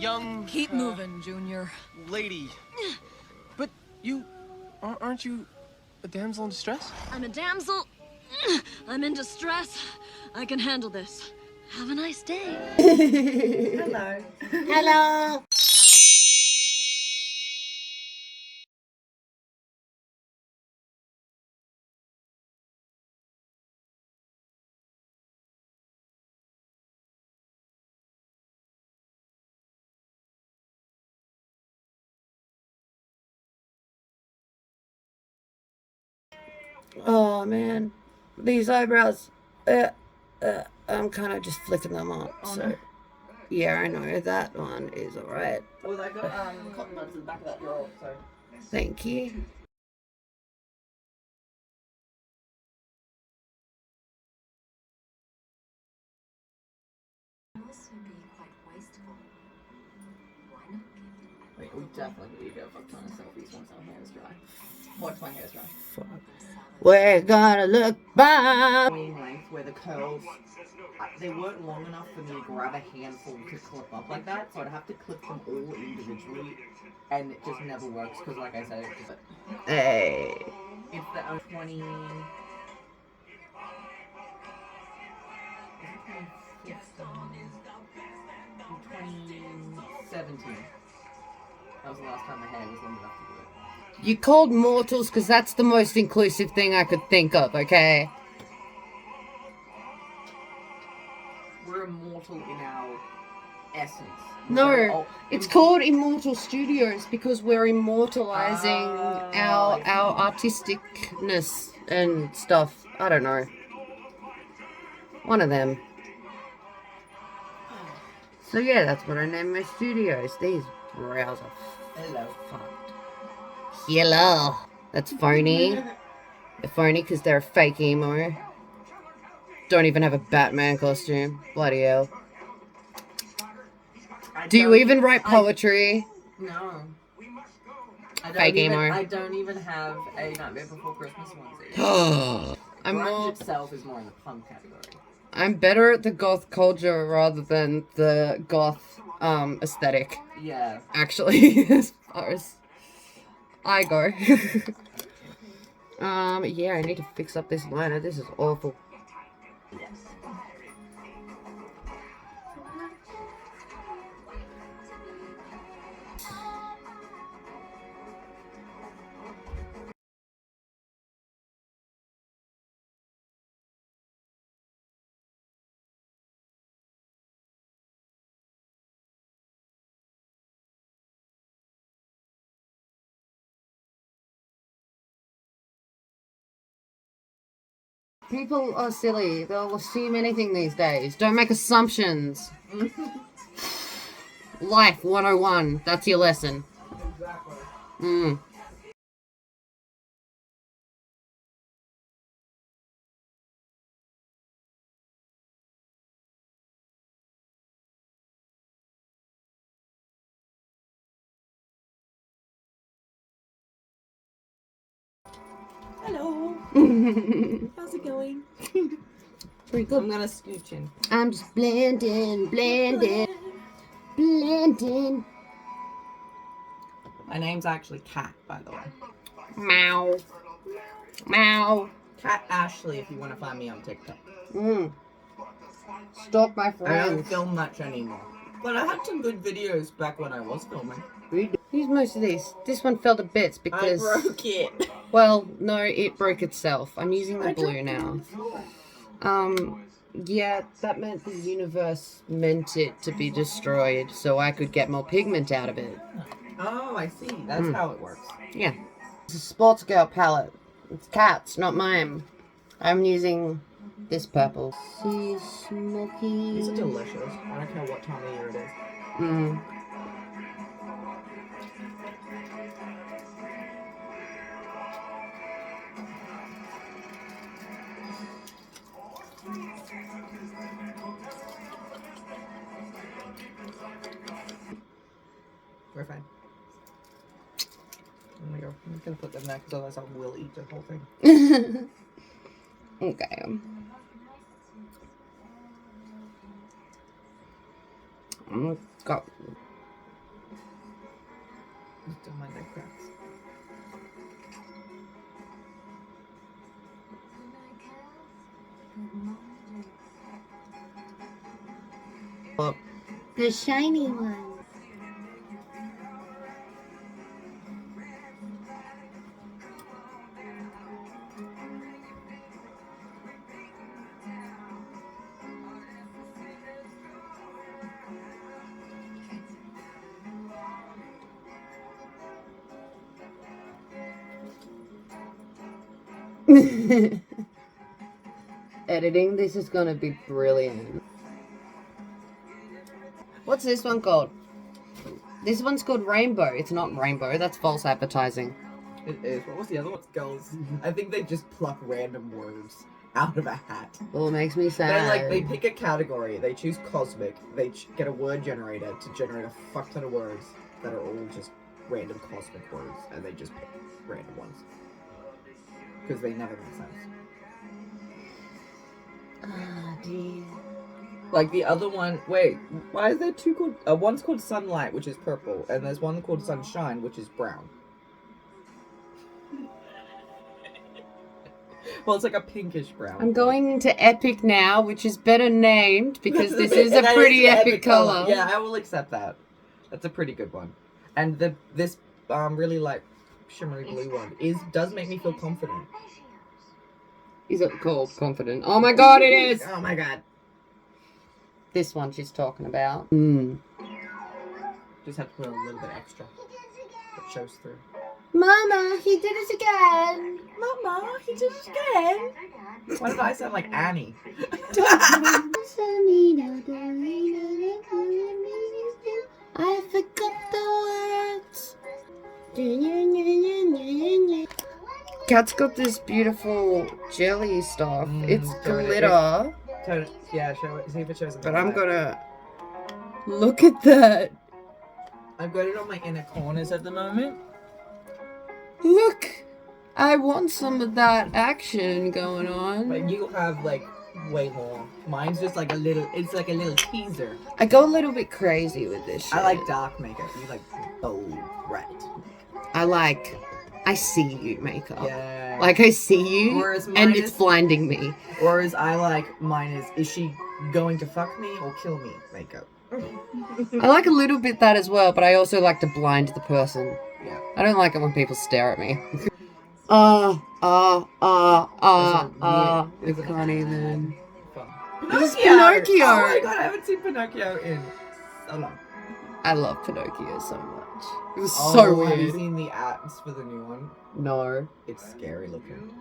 young... Keep moving, Junior. Lady. But you... aren't you a damsel in distress? I'm a damsel. I'm in distress. I can handle this. Have a nice day. Hello. Hello. Oh man, these eyebrows. I'm kind of just flicking them up. So yeah, I know that one is alright. Well, I got cotton buds in the back of that drawer, so. Thank you. Wait, we definitely need to go fuck ton of selfies once our hair is dry. Once my hair is dry. Fuck. We're gonna look back. Length where the curls, they weren't long enough for me to grab a handful to clip up like that, so I'd have to clip them all individually, and it just never works because, like I said, it's just Hey. it's the 20. Is it 2017. That was the last time my hair was long enough to do it. You called mortals because that's the most inclusive thing I could think of, okay? We're immortal in our essence. No, it's called Immortal Studios because we're immortalizing our artisticness and stuff. I don't know. One of them. So yeah, that's what I named my studios. These brows are Hello. fucked. Hello. That's phony. They're phony because they're a fake emo. Don't even have a Batman costume. Bloody hell. Do you even write poetry? No. Fake emo. I don't even have a Nightmare Before Christmas onesie. Grunge itself is more in the punk category. I'm better at the goth culture rather than the goth aesthetic. Yeah. Actually, as far as I go. Yeah, I need to fix up this liner. This is awful. Yes. People are silly. They'll assume anything these days. Don't make assumptions. Life 101. That's your lesson. Exactly. Hello. How's it going? Pretty good. I'm gonna scooch in. I'm just blending. My name's actually Kat, by the way. Meow. Meow. Kat Ashley, if you want to find me on TikTok. Stop my I don't friends. film much anymore. But I had some good videos back when I was filming. Use most of these. This one fell to bits because... I broke it. Well, no, it broke itself. I'm using the blue now. Yeah, that meant the universe meant it to be destroyed so I could get more pigment out of it. Oh, I see. That's how it works. Yeah. It's a sports girl palette. It's Cat's, not mine. I'm using this purple. See, smoky. These are delicious. I don't care what time of year it is. We're fine. Oh my god, I'm just gonna put them there because otherwise I will eat the whole thing. Okay. Got Just don't mind that cracks. Oh, the shiny one. Editing, this is gonna be brilliant. What's this one called? This one's called Rainbow. It's not Rainbow, that's false advertising. It is. What was the other one? Girls. I think they just pluck random words out of a hat. Well, it makes me sad. They pick a category, they choose cosmic, they get a word generator to generate a fuck ton of words that are all just random cosmic words, and they just pick random ones. Because they never make sense. Ah, dear. Like the other one, wait, why is there two called, one's called Sunlight, which is purple, and there's one called Sunshine, which is brown. Well, it's like a pinkish brown. I'm going into Epic now, which is better named, because this is a pretty epic color. Yeah, I will accept that. That's a pretty good one. And this really like shimmery blue one does make me feel confident. Is it called Confident? Oh my god, it is! Oh my god. This one she's talking about. Just have to put a little bit extra. It shows through. Mama, he did it again! Mama, he did it again! Why did I sound like Annie? I forgot the words. Kat's got this beautiful jelly stuff. It's glitter. Yeah, show it. See if it shows. But I'm gonna look at that. I've got it on my inner corners at the moment. Look, I want some of that action going on. But you have like way more. Mine's just like a little. It's like a little teaser. I go a little bit crazy with this shit. I like dark makeup. You like bold red. I see you makeup. Yeah. Like I see you, Whereas mine and it's is- blinding me. Whereas I like mine is she going to fuck me or kill me makeup? I like a little bit that as well, but I also like to blind the person. Yeah. I don't like it when people stare at me. I can't even. This is Pinocchio! Oh my god, I haven't seen Pinocchio in so long. I love Pinocchio so much. It was Oh, so have you weird. seen the ads for the new one? No. It's scary looking.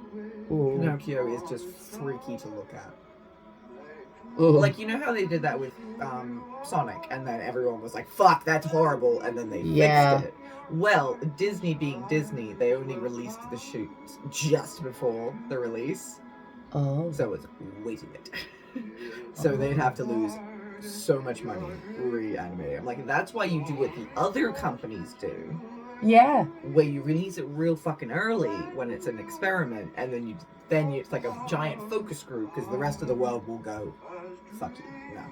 Ooh. Pinocchio is just freaky to look at. Ooh. Like, you know how they did that with Sonic, and then everyone was like, fuck, that's horrible, and then they fixed it. Well, Disney being Disney, they only released the shoot just before the release, Oh. so it's way too late. So they'd have to lose so much money reanimating. I'm like, that's why you do what the other companies do, Yeah. where you release it real fucking early when it's an experiment, and then it's like a giant focus group, because the rest of the world will go, fuck you, no.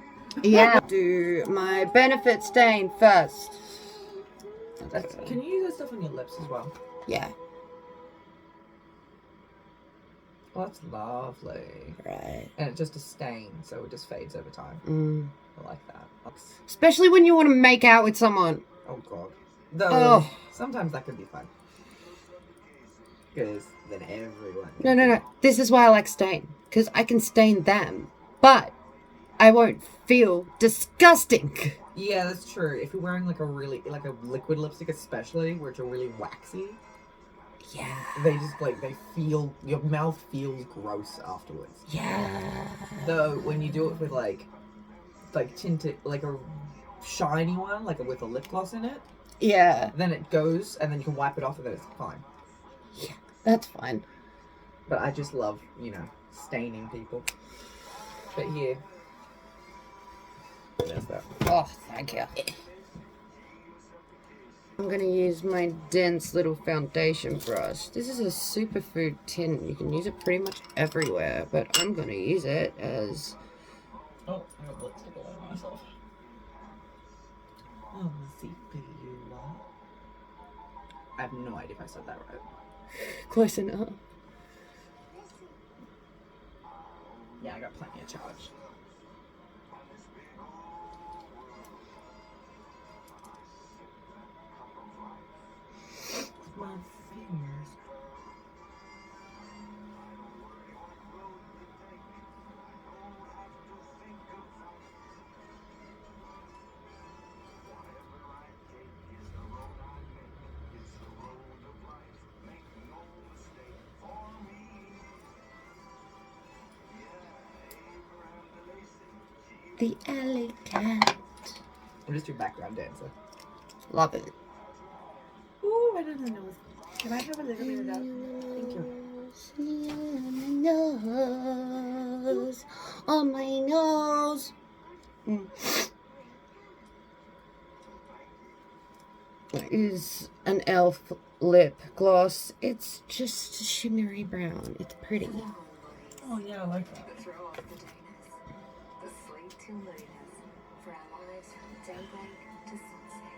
Yeah. Do my benefit stain first. Can you use that stuff on your lips as well? Yeah. Well, that's lovely. Right. And it's just a stain, so it just fades over time. I like that. Especially when you want to make out with someone. Oh god. Though, Oh. sometimes that can be fun. Because then everyone... No. This is why I like stain. Because I can stain them. But I won't feel disgusting. Yeah, that's true. If you're wearing like a liquid lipstick especially, where it's really waxy, Yeah. they just your mouth feels gross afterwards. Yeah. Though, when you do it with like tinted, like a shiny one, with a lip gloss in it, Yeah. then it goes, and then you can wipe it off, and then it's fine. Yeah. That's fine. But I just love, staining people. But yeah. There's that. Oh, thank you. I'm going to use my dense little foundation brush. This is a superfood tin. You can use it pretty much everywhere, but I'm going to use it as... Oh, I got lipstick all over myself. Oh, see for you. I have no idea if I said that right. Close enough. Yeah, I got plenty of charge. My fingers. The alley cat. I'm just your background dancer. Love it. Ooh, I don't know. Can I have a little bit of that? Thank you. On my nose. It is an elf lip gloss. It's just shimmery brown. It's pretty. Oh yeah, I like that.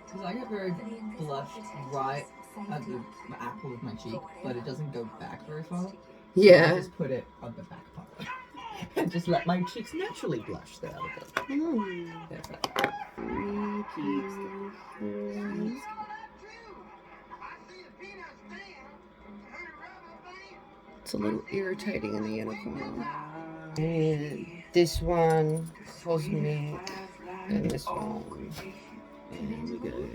Because I get very blushed right at the apple of my cheek, but it doesn't go back very far. Yeah. I just put it on the back part. And just let my cheeks naturally blush there a little bit. There's that. It's a little irritating in the inner corner. And this one, Cosmic, and this one. And here we go.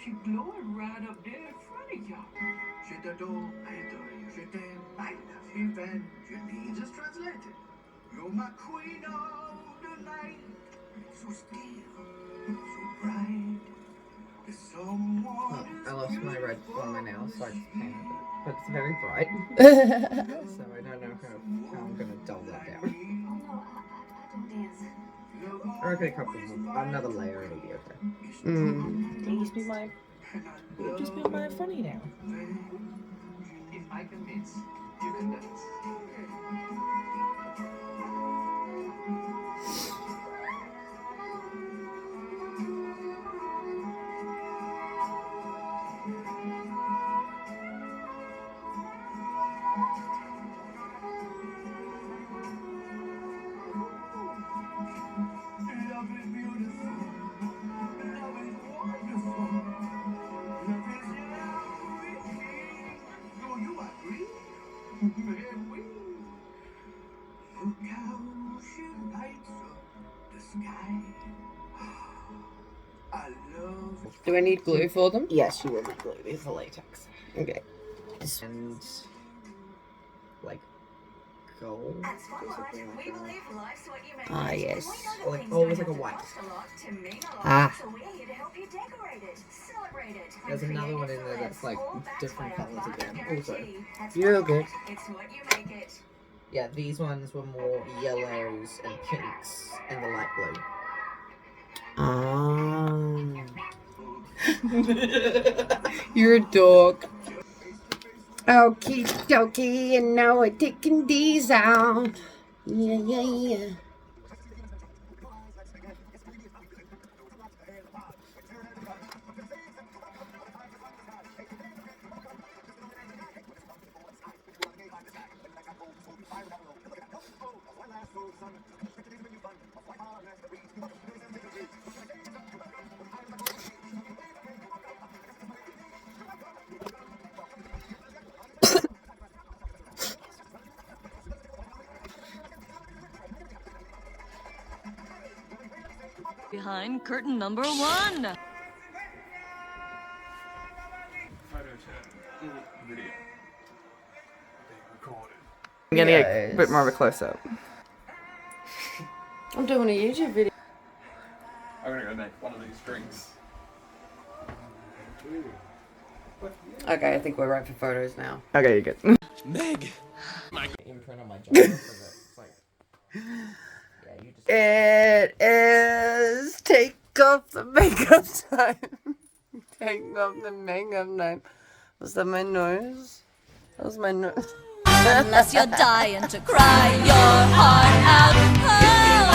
She glowing right up there in front of y'all. Je t'adore, I adore you. Je t'aime, I love you. And je need just translated. You're my queen of the night. So still, so bright. There's someone. Oh, I lost my red on my nails, so I just painted it. But it's very bright. So I don't know how I'm gonna dull that down. I reckon a couple more. Another layer, it'll be okay. You'll just be my funny now. If I convince, you can dance. Love is beautiful. Love is wonderful. Love is everything. Do you agree? And we look how she lights up the sky. I love. Do I need glue for them? Yes, you will be glue. These are latex. Okay. And like gold. At Spotlight, we believe life's what you make Ah, it. yes. We know that Or like things always don't like a have to white. cost a lot to mean a lot, Ah. so we're here to help you decorate it, celebrate it, and There's another create one it in for there less, that's like all backed different by our colours bargain again. Also, guarantee. At You're Spotlight, okay. it's what you make it. yeah, these ones were more yellows and pinks and the light blue. You're a dog. Okie dokie, and now we're taking these out. Yeah, yeah, yeah. Behind curtain number 1. Photo chat. Video. Being recorded. I'm gonna get a Yes. bit more of a close-up. I'm doing a YouTube video. I'm gonna go make one of these drinks. Okay, I think we're right for photos now. Okay, you're good. Meg! Imprint on my jacket. It's like, yeah, you just. It is take off the makeup time. Take off the makeup time. Was that my nose? That was my nose. Unless you're dying to cry your heart out. Oh.